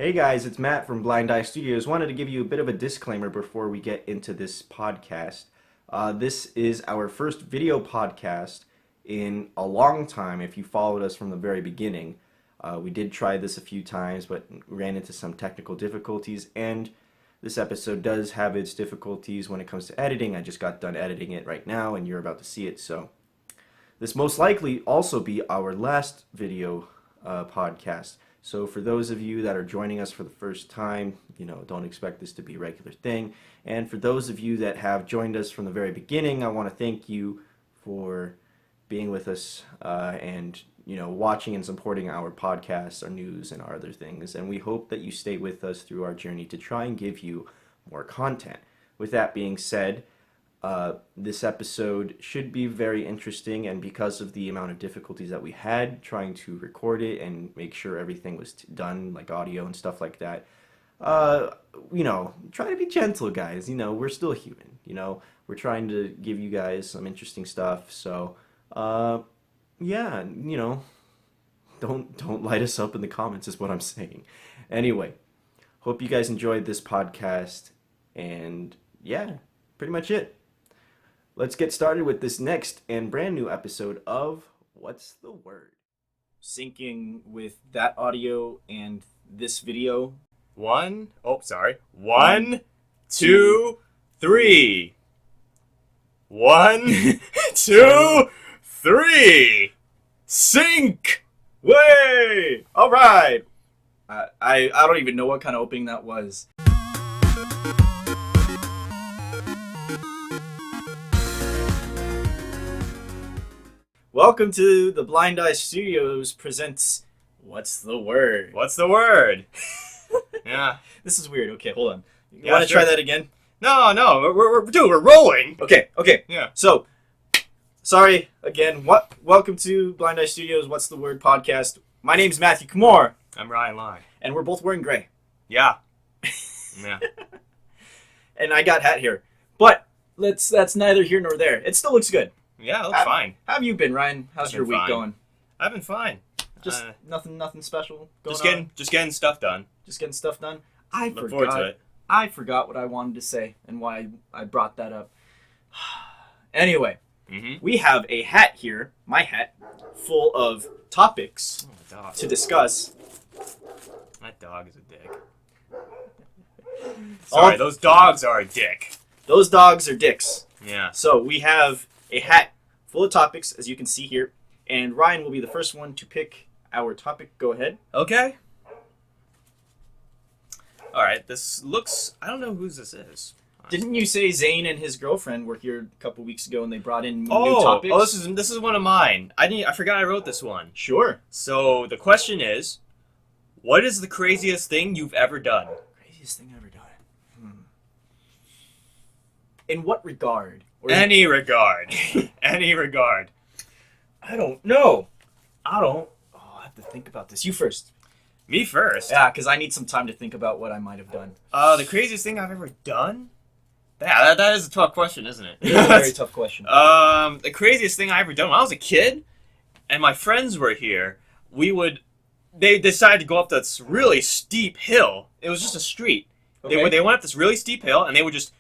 Hey guys, it's Matt from Blind Eye Studios. Wanted to give you a bit of a disclaimer before we get into this podcast. This is our first video podcast in a long time. If you followed us from the very beginning, we did try this a few times, but ran into some technical difficulties. And this episode does have its difficulties when it comes to editing. I just got done editing it right now, and you're about to see it. So this most likely also be our last video podcast. So for those of you that are joining us for the first time, don't expect this to be a regular thing. And for those of you that have joined us from the very beginning, I want to thank you for being with us and watching and supporting our podcasts, our news, and our other things. And we hope that you stay with us through our journey to try and give you more content. With that being said, this episode should be very interesting, and because of the amount of difficulties that we had trying to record it and make sure everything was done, like audio and stuff like that, try to be gentle, guys. We're still human. We're trying to give you guys some interesting stuff. So, yeah, don't light us up in the comments is what I'm saying. Anyway, hope you guys enjoyed this podcast, and yeah, pretty much it. Let's get started with this next and brand new episode of What's the Word? Syncing with that audio and this video. One, two, three. 1, 2, 3. Sync! Way! All right. I don't even know what kind of opening that was. Welcome to the Blind Eye Studios presents What's the Word? What's the word? Yeah. This is weird. Okay, hold on. You Yeah, want to sure. try that again? No, we're rolling. Okay. Yeah. So, sorry again. Welcome to Blind Eye Studios What's the Word podcast. My name's Matthew Kamor, I'm Ryan Lai. and we're both wearing gray. Yeah. Yeah. And I got hat here. But that's neither here nor there. It still looks good. Yeah, it looks fine. How have you been, Ryan? How's I've your been week fine. going? I've been fine. Just nothing special going on? Just getting stuff done. Just getting stuff done? Look forward to it. I forgot what I wanted to say and why I brought that up. Anyway, we have a hat here, my hat, full of topics Oh, my dog. to discuss. That dog is a dick. Sorry, those dogs are a dick. Those dogs are dicks. Yeah. So we have a hat full of topics, as you can see here, and Ryan will be the first one to pick our topic. Go ahead. Okay. Alright, this looks... I don't know whose this is. Didn't you say Zane and his girlfriend were here a couple weeks ago and they brought in new topics? Oh, this is one of mine. I forgot I wrote this one. Sure. So the question is, what is the craziest thing you've ever done? Craziest thing ever done. In what regard? Or is Any regard. Any regard. I don't know. Oh, I have to think about this. You first. Me first. Yeah, because I need some time to think about what I might have done. The craziest thing I've ever done? Yeah, that is a tough question, isn't it? It's a very tough question. The craziest thing I ever done when I was a kid, and my friends were here. They decided to go up this really steep hill. It was just a street. Okay. They went up this really steep hill, and they would just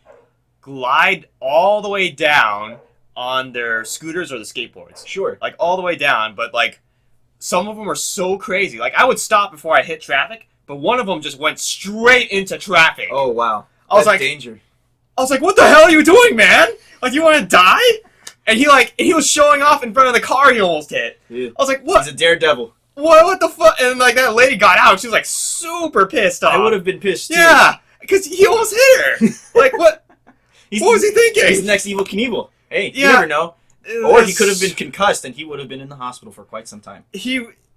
glide all the way down on their scooters or the skateboards. Sure. Like, all the way down, but, like, some of them were so crazy. Like, I would stop before I hit traffic, but one of them just went straight into traffic. Oh, wow. I was That's like, danger. I was like, what the hell are you doing, man? Like, you want to die? And he was showing off in front of the car he almost hit. Yeah. I was like, what? He's a daredevil. What the fuck? And, like, that lady got out. She was, like, super pissed off. I would have been pissed, too. Yeah, because he almost hit her. Like, what? What was he thinking? He's the next Evel Knievel. Hey, you Yeah. never know. Or he could have been concussed and he would have been in the hospital for quite some time.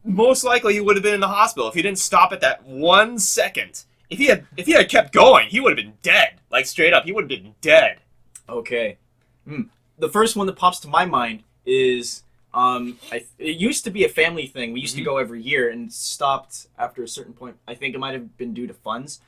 Most likely he would have been in the hospital if he didn't stop at that 1 second. If he had kept going, he would have been dead. Like, straight up, he would have been dead. Okay. The first one that pops to my mind is it used to be a family thing. We used to go every year and stopped after a certain point. I think it might have been due to funds,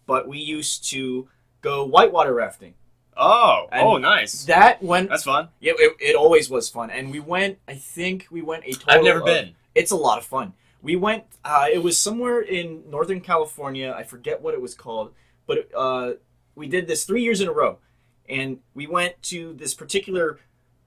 but we used to go whitewater rafting. Oh, nice. That went. That's fun. Yeah, it always was fun, and we went. I think we went a total. I've never of- been. It's a lot of fun. We went. It was somewhere in Northern California. I forget what it was called, but we did this 3 years in a row, and we went to this particular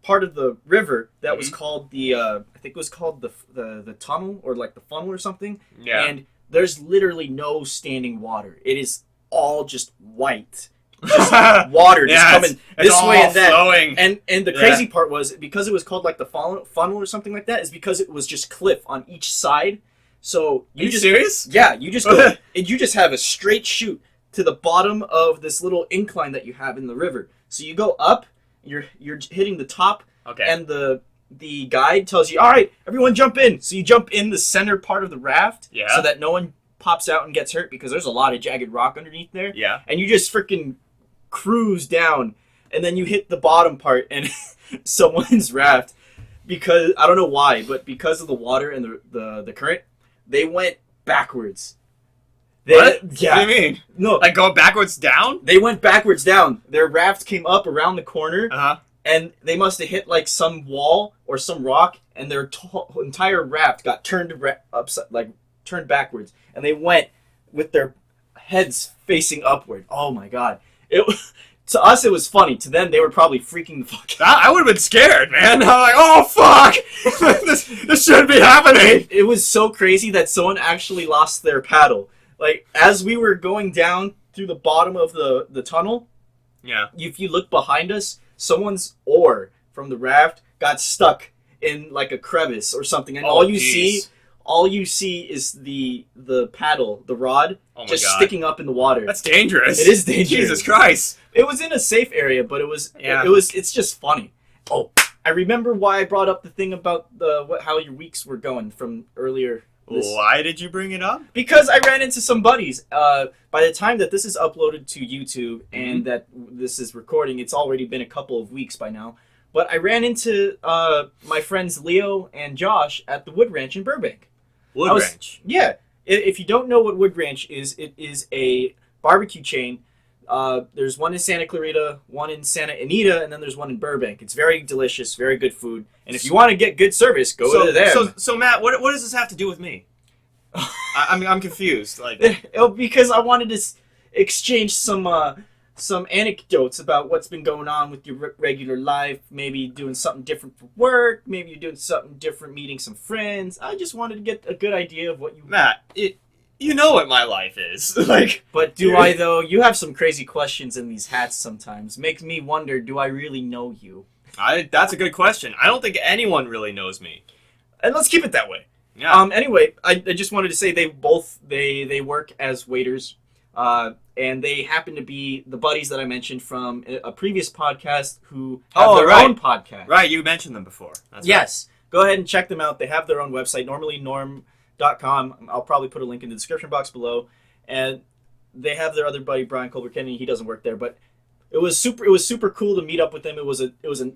part of the river that was called the. I think it was called the tunnel or like the funnel or something. Yeah. And there's literally no standing water. It is all just white. Just water just coming it's this all way and that. flowing. And the crazy part was because it was called like the funnel or something like that is because it was just cliff on each side. So Are you just serious? yeah, you just go and you just have a straight shoot to the bottom of this little incline that you have in the river. So you go up, you're hitting the top, Okay. and the guide tells you, all right, everyone jump in. So you jump in the center part of the raft, Yeah. so that no one pops out and gets hurt because there's a lot of jagged rock underneath there. Yeah. And you just freaking cruise down, and then you hit the bottom part and someone's raft, because I don't know why, but because of the water and the current, they went backwards. What? Yeah. What do you mean? No, Like going backwards down? they went backwards down. Their raft came up around the corner, Uh-huh. and they must have hit like some wall or some rock, and their entire raft got turned turned backwards, and they went with their heads facing upward. Oh my god! To us it was funny. To them, they were probably freaking the fuck out. I would have been scared, man. I'm like, oh fuck, this shouldn't be happening. It was so crazy that someone actually lost their paddle. Like as we were going down through the bottom of the tunnel, Yeah. if you look behind us, someone's oar from the raft got stuck in like a crevice or something, and Oh, all you jeez. see is the paddle, the rod, Oh my just god. sticking up in the water. That's dangerous. It is dangerous. Jesus Christ. It was in a safe area, but Yeah. it's just funny. Oh, I remember why I brought up the thing about how your weeks were going from earlier. Why did you bring it up? Because I ran into some buddies. By the time that this is uploaded to YouTube and that this is recording, it's already been a couple of weeks by now. But I ran into my friends Leo and Josh at the Wood Ranch in Burbank. Wood Ranch. Yeah. If you don't know what Wood Ranch is, it is a barbecue chain. There's one in Santa Clarita, one in Santa Anita, and then there's one in Burbank. It's very delicious, very good food. And if you want to get good service, go to them. So Matt, what does this have to do with me? I'm confused. Like, Because I wanted to exchange some anecdotes about what's been going on with your regular life. Maybe doing something different for work. Maybe you're doing something different, meeting some friends. I just wanted to get a good idea of what you. Matt, you know what my life is. Like, But do I though? You have some crazy questions in these hats sometimes. Makes me wonder, do I really know you? that's a good question. I don't think anyone really knows me. And let's keep it that way. Yeah. Anyway, I just wanted to say they work as waiters, and they happen to be the buddies that I mentioned from a previous podcast who have their own podcast. Right, you mentioned them before. That's Yes. Go ahead and check them out. They have their own website, normallynorm.com. I'll probably put a link in the description box below. And they have their other buddy Brian Colbert Kennedy. He doesn't work there, but it was super cool to meet up with them. It was a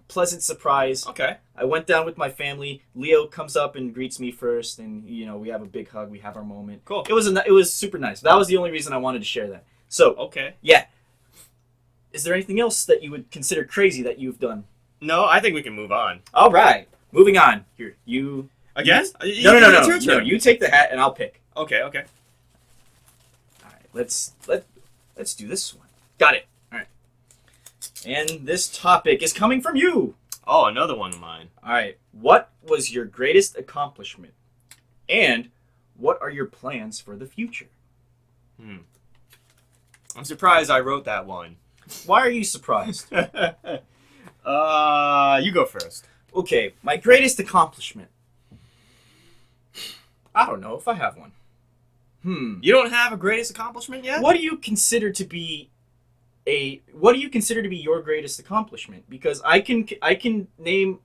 pleasant surprise. right. Okay. I went down with my family. Leo comes up and greets me first, and we have a big hug. We have our moment. Cool. It was super nice. That was the only reason I wanted to share that. So, Okay. yeah. Is there anything else that you would consider crazy that you've done? No, I think we can move on. All right. Moving on. Here, you. Again? No. It's your turn. No, you take the hat and I'll pick. Okay. All right. Let's do this one. Got it. All right. And this topic is coming from you. Oh, another one of mine. All right. What was your greatest accomplishment? And what are your plans for the future? I'm surprised I wrote that one. Why are you surprised? You go first. Okay, my greatest accomplishment. I don't know if I have one. You don't have a greatest accomplishment yet? What do you consider to be your greatest accomplishment? Because I can name.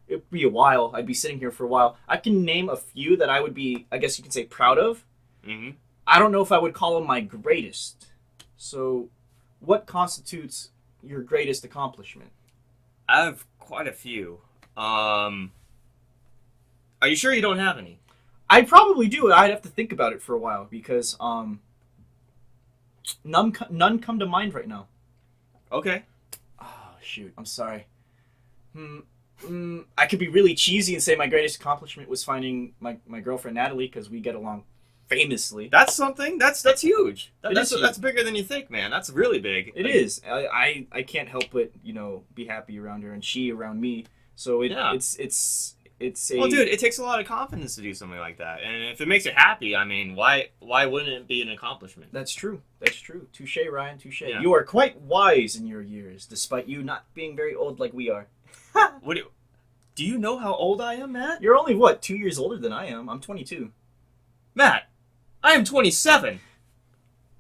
It'd be a while. I'd be sitting here for a while. I can name a few that I would be, I guess you could say, proud of. Mm-hmm. I don't know if I would call them my greatest. So, what constitutes your greatest accomplishment? I have quite a few. Are you sure you don't have any? I probably do. I'd have to think about it for a while because none come to mind right now. Okay. Oh shoot! I'm sorry. I could be really cheesy and say my greatest accomplishment was finding my girlfriend Natalie, because we get along famously. That's something. That's huge. That's huge. bigger than you think, man. That's really big. It is. I can't help but be happy around her, and she around me. So it's a. Well, dude, it takes a lot of confidence to do something like that, and if it makes you happy, I mean, why wouldn't it be an accomplishment? That's true. Touche, Ryan. Touche. Yeah. You are quite wise in your years, despite you not being very old like we are. What do you know how old I am, Matt? You're only what, 2 years older than I am. I'm 22. Matt, I am 27.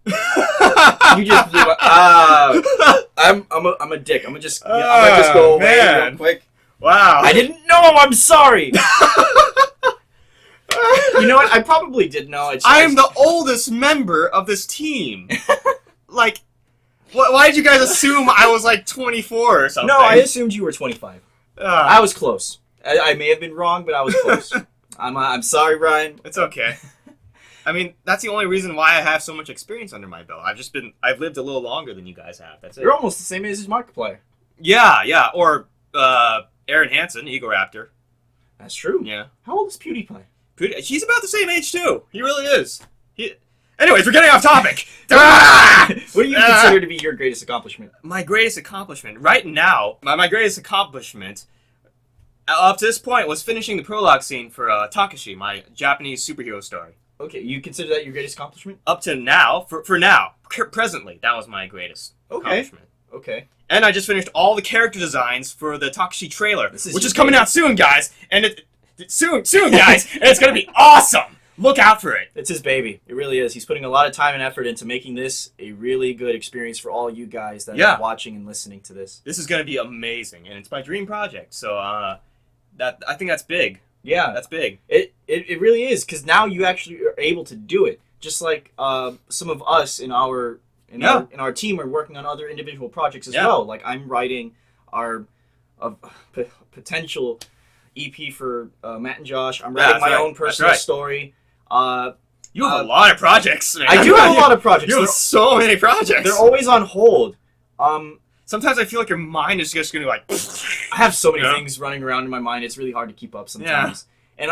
You just blew up. I'm a dick. I'm gonna just go away man. real quick. Wow. I didn't know. I'm sorry. You know what? I probably did know. I am the oldest member of this team. Like, why did you guys assume I was like 24 or something? No, I assumed you were 25. I was close. I may have been wrong, but I was close. I'm sorry, Ryan. It's okay. I mean, that's the only reason why I have so much experience under my belt. I've lived a little longer than you guys have. That's it. You're almost the same age as Markiplier. Yeah. Or Aaron Hansen, Egoraptor. That's true. Yeah. How old is PewDiePie? He's about the same age too. He really is. Anyways, we're getting off topic. What do you consider to be your greatest accomplishment? My greatest accomplishment right now, my greatest accomplishment up to this point was finishing the prologue scene for Takashi, my Japanese superhero story. Okay, you consider that your greatest accomplishment? Up to now, for now, presently, that was my greatest accomplishment. Okay. And I just finished all the character designs for the Takashi trailer, which is coming baby. out soon, guys. And soon, guys, and it's gonna be awesome. Look out for it. It's his baby. It really is. He's putting a lot of time and effort into making this a really good experience for all you guys that are watching and listening to this. This is gonna be amazing, and it's my dream project. So I think that's big. Yeah, That's big. It really is, because now you actually are able to do it. Just like some of us in our team are working on other individual projects as well. Like I'm writing our potential EP for Matt and Josh. I'm writing my own personal story. You have a lot of projects, man. I do have a lot of projects. You have so many projects. They're always on hold. Sometimes I feel like your mind is just going to like... I have so many things running around in my mind. It's really hard to keep up sometimes. Yeah. And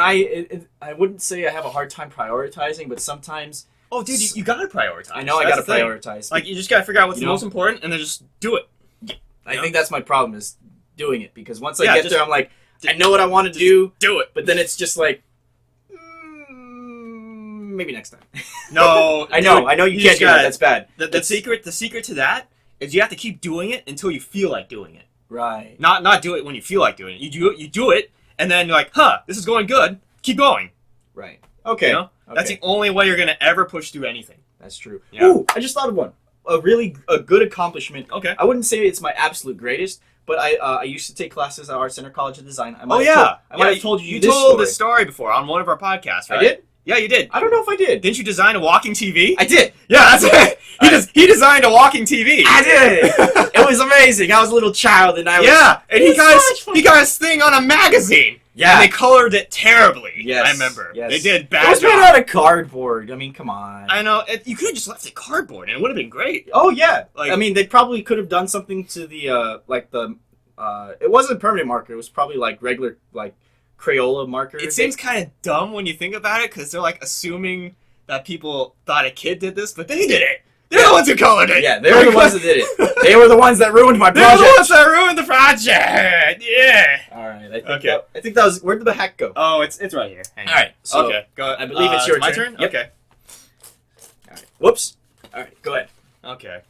I wouldn't say I have a hard time prioritizing, but sometimes... Oh, dude, you got to prioritize. I know I got to prioritize. Like, you just got to figure out what's the most important and then just do it. I think that's my problem, is doing it. Because once I get there, I'm like, I know what I want to do. Do it. But then it's just like... maybe next time. No. I know you can't do that. That's bad. The secret to that is you have to keep doing it until you feel like doing it. Right. Not do it when you feel like doing it. You do it, and then you're like, this is going good. Keep going. Right. Okay. You know? Okay. That's the only way you're gonna ever push through anything. That's true. Yeah. Ooh, I just thought of one. A good accomplishment. Okay. I wouldn't say it's my absolute greatest, but I used to take classes at Art Center College of Design. I might have told you this told story. this story before on one of our podcasts, right? I did? Yeah, you did. I don't know if I did. Didn't you design a walking TV? I did. Yeah, that's it. He designed a walking TV. I did. It was amazing. I was a little child, and I was... Yeah, and he got his thing on a magazine. Yeah. And they colored it terribly. Yes. I remember. Yes. They did bad It was job. made out of cardboard. I mean, come on. I know. You could have just left it cardboard, and it would have been great. Oh, yeah. Like- I mean, they probably could have done something to the, it wasn't permanent marker. It was probably, like, regular, like, Crayola marker. It seems kind of dumb when you think about it, because they're, like, assuming that people thought a kid did this, but they did it. They're the ones who colored it. Yeah, they were the ones that did it. They were the ones that ruined my They're project. the ones that ruined the project. Yeah. All right. I think that was... Where did the hack go? Oh, it's right here. Hang on. All right. So okay. Go. I believe it's your my turn. turn. Yep. Okay. All right. Whoops. All right. Go ahead. Okay.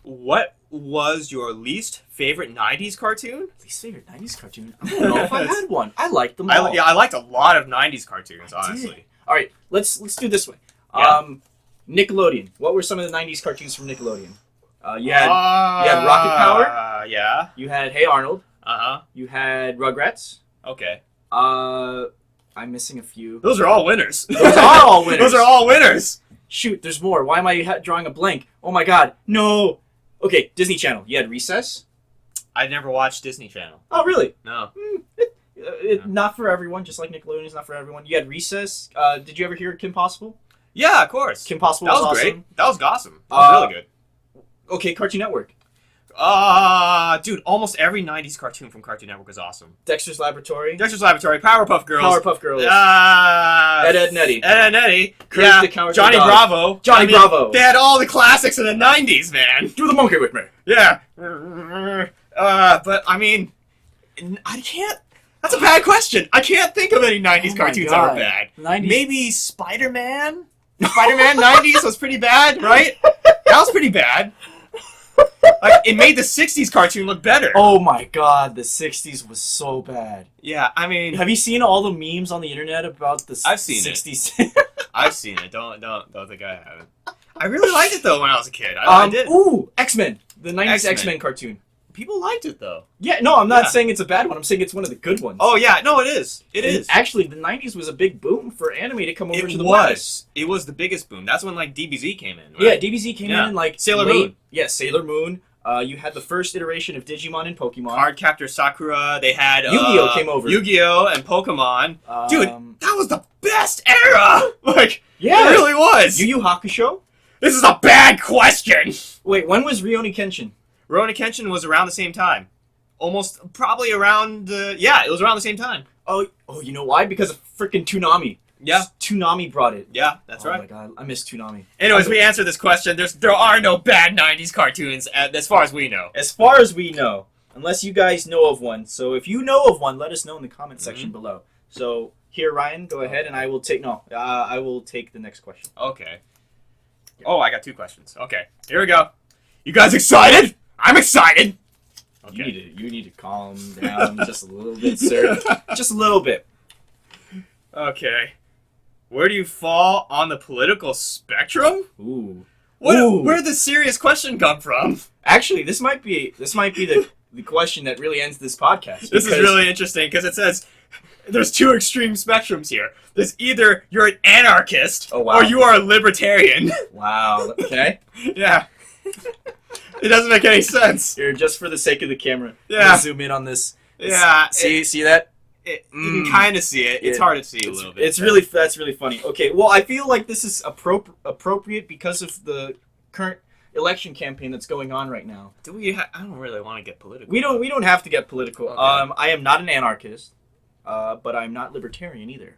What was your least favorite '90s cartoon? Least favorite 90s cartoon? I don't know if I had one. I liked them all. I liked a lot of '90s cartoons, honestly. All right. Let's do this way. Yeah. Nickelodeon. What were some of the 90s cartoons from Nickelodeon? You had Rocket Power. Yeah. You had Hey Arnold. Uh-huh. You had Rugrats. Okay. I'm missing a few. Those are all winners. Those are all winners. Those are all winners. Shoot, there's more. Why am I drawing a blank? Oh my god. No. Okay, Disney Channel. You had Recess. I never watched Disney Channel. Oh, really? No. Not for everyone, just like Nickelodeon is not for everyone. You had Recess. Did you ever hear Kim Possible? Yeah, of course. Kim Possible That was awesome. great. That was awesome. That was really good. Okay, Cartoon Network. Dude, almost every 90s cartoon from Cartoon Network was awesome. Dexter's Laboratory. Dexter's Laboratory, Powerpuff Girls. Powerpuff Girls. Ed, Ed, Nettie. Ed, Nettie. Courage Yeah, the Cowardly Johnny Dog. Bravo. Johnny Bravo. They had all the classics in the 90s, man. Do the monkey with me. Yeah. But, I mean, I can't... That's a bad question. I can't think of any 90s Oh my cartoons that were God. bad. 90s. Maybe Spider-Man? Spider-Man 90s was pretty bad, right? That was pretty bad. Like, it made the 60s cartoon look better. Oh my god, the 60s was so bad. Yeah, I mean... Have you seen all the memes on the internet about the I've seen it. 60s? I've seen it. Don't think I haven't. I really liked it, though, when I was a kid. I did. Ooh, X-Men. The 90s X-Men. X-Men cartoon. People liked it, though. Yeah, no, I'm not Yeah. saying it's a bad one. I'm saying it's one of the good ones. Oh, yeah. No, it is. It And is. Actually, the 90s was a big boom for anime to come over It to the was. West. It was the biggest boom. That's when, like, DBZ came in, Yeah, right? DBZ came Yeah. in like Sailor late- Moon. Yeah, Sailor Moon. You had the first iteration of Digimon and Pokemon. Cardcaptor Sakura. They had... Yu-Gi-Oh came over. Yu-Gi-Oh! And Pokemon. Dude, Um, that was the best era! Like, yeah. it really was! Yu Yu Hakusho. This is a bad question! Wait, when was Rurouni Kenshin? Rurouni Kenshin was around the same time. Almost, probably around the... Yeah, it was around the same time. Oh, you know why? Because of freaking Toonami. Yeah. Toonami brought it. Yeah, that's Oh right. my god, I miss Toonami. Anyways, we answered this question. There are no bad 90s cartoons, as far as we know. As far as we know, unless you guys know of one. So if you know of one, let us know in the comment section below. So here, Ryan, go ahead, and I will take I will take the next question. Okay. Oh, I got 2 questions. Okay, here we go. You guys excited? I'm excited! Okay. You need to calm down just a little bit, sir. Just a little bit. Okay. Where do you fall on the political spectrum? Ooh. Where did the serious question come from? Actually, this might be the question that really ends this podcast. This is because- really interesting because it says there's 2 extreme spectrums here. There's either you're an anarchist Oh, wow. or you are a libertarian. Wow. Okay. Yeah. It doesn't make any sense. Here, just for the sake of the camera. Yeah. I'm gonna zoom in on this. Yeah. See that? You can kind of see it. It's Yeah. hard to see a little bit. That's really funny. Okay, well, I feel like this is appropriate because of the current election campaign that's going on right now. Do we? I don't really want to get political. We don't have to get political. Okay. I am not an anarchist, but I'm not libertarian either.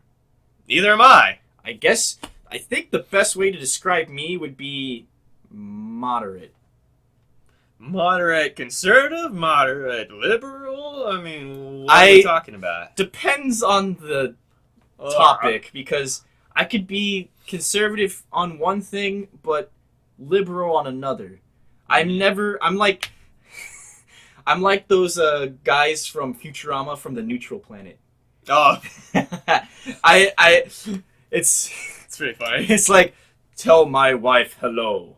Neither am I. I think the best way to describe me would be moderate. Moderate conservative, moderate liberal. I mean, what are we talking about? Depends on the topic, because I could be conservative on one thing but liberal on another. I'm like I'm like those guys from Futurama from the Neutral Planet. Oh, It's pretty funny. it's like, tell my wife hello.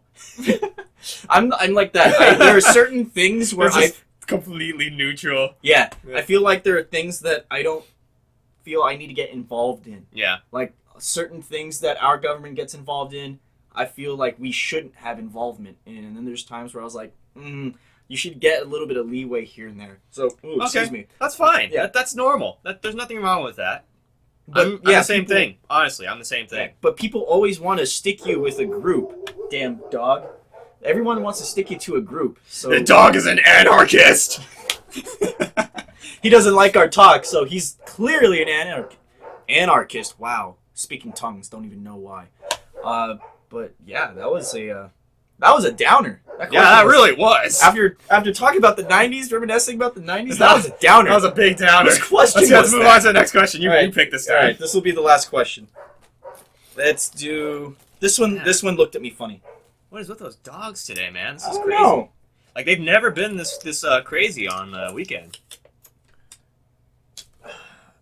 I'm like that. There are certain things where It's just completely neutral. yeah, Yeah. I feel like there are things that I don't feel I need to get involved in. Yeah. Like certain things that our government gets involved in, I feel like we shouldn't have involvement in. And then there's times where I was like, you should get a little bit of leeway here and there. So, excuse me. That's fine. Yeah. That's normal. There's nothing wrong with that. But I'm the same people- thing. Honestly, I'm the same thing. But people always want to stick you with a group. Damn dog. Everyone wants to stick you to a group. So The dog is an anarchist. he doesn't like our talk, so he's clearly an anarchist. Wow. Speaking tongues, don't even know why. But yeah, that was a downer. Yeah, that really was. After talking about the 90s, reminiscing about the 90s, that was a downer. That was a big downer. Which question Let's was move that? on to the next question. You, All right. you pick this All time. right, this will be the last question. Let's do this one. Yeah. This one looked at me funny. What is with those dogs today, man? This I is don't crazy. know. Like they've never been this crazy on the weekend.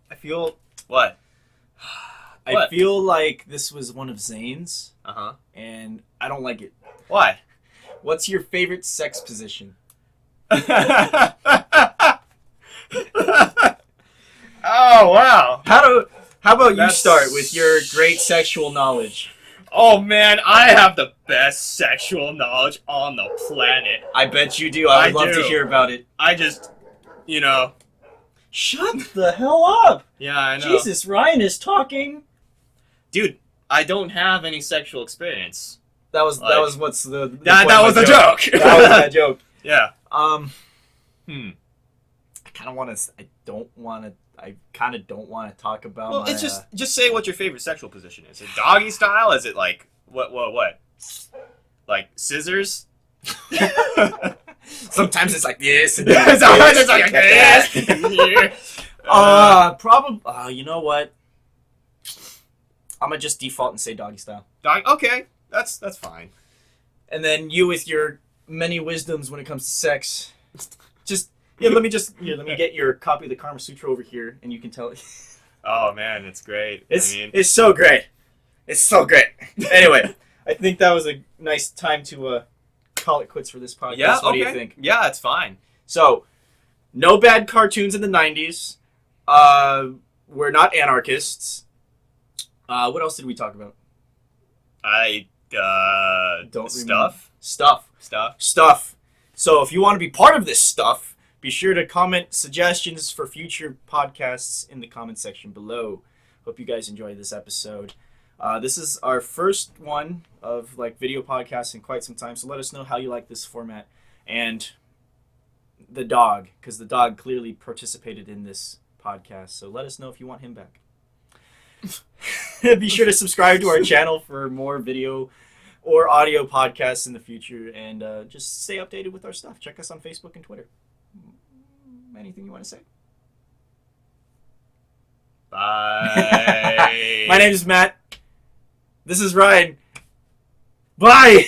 I feel What? I What? feel like this was one of Zane's, Uh and I don't like it. huh. Why? What's your favorite sex position? Oh wow. How about you That's- start with your great sexual knowledge? Oh man, I have the best sexual knowledge on the planet. I bet you do. I would I love to do. hear about it. I just, Shut the hell up! yeah, I know. Jesus, Ryan is talking. Dude, I don't have any sexual experience. That was Like- what's the That point of was my the joke. That was my joke. Yeah. Hmm. I kind of want to. I don't want to. I kind of don't want to talk about. Well, my, it's just say what your favorite sexual position is. Is it doggy style? Is it like what? Like scissors? Sometimes it's like this. And Sometimes it's like this. Probably. You know what? I'm gonna just default and say doggy style. Okay, that's fine. And then you with your many wisdoms when it comes to sex. Just let me get your copy of the Kama Sutra over here, and you can tell it. Oh man, it's great. It's so great. It's so great. Anyway, I think that was a nice time to call it quits for this podcast. Yeah. What Okay. do you think? Yeah, it's fine. So, no bad cartoons in the 90s. We're not anarchists. What else did we talk about? I Don't stuff. Stuff. So if you want to be part of this stuff, be sure to comment suggestions for future podcasts in the comment section below. Hope you guys enjoyed this episode. This is our first one of video podcasts in quite some time, so let us know how you like this format. And the dog, because the dog clearly participated in this podcast, so let us know if you want him back. Be sure to subscribe to our channel for more video or audio podcasts in the future, and just stay updated with our stuff. Check us on Facebook and Twitter. Anything you want to say? Bye. My name is Matt. This is Ryan. Bye!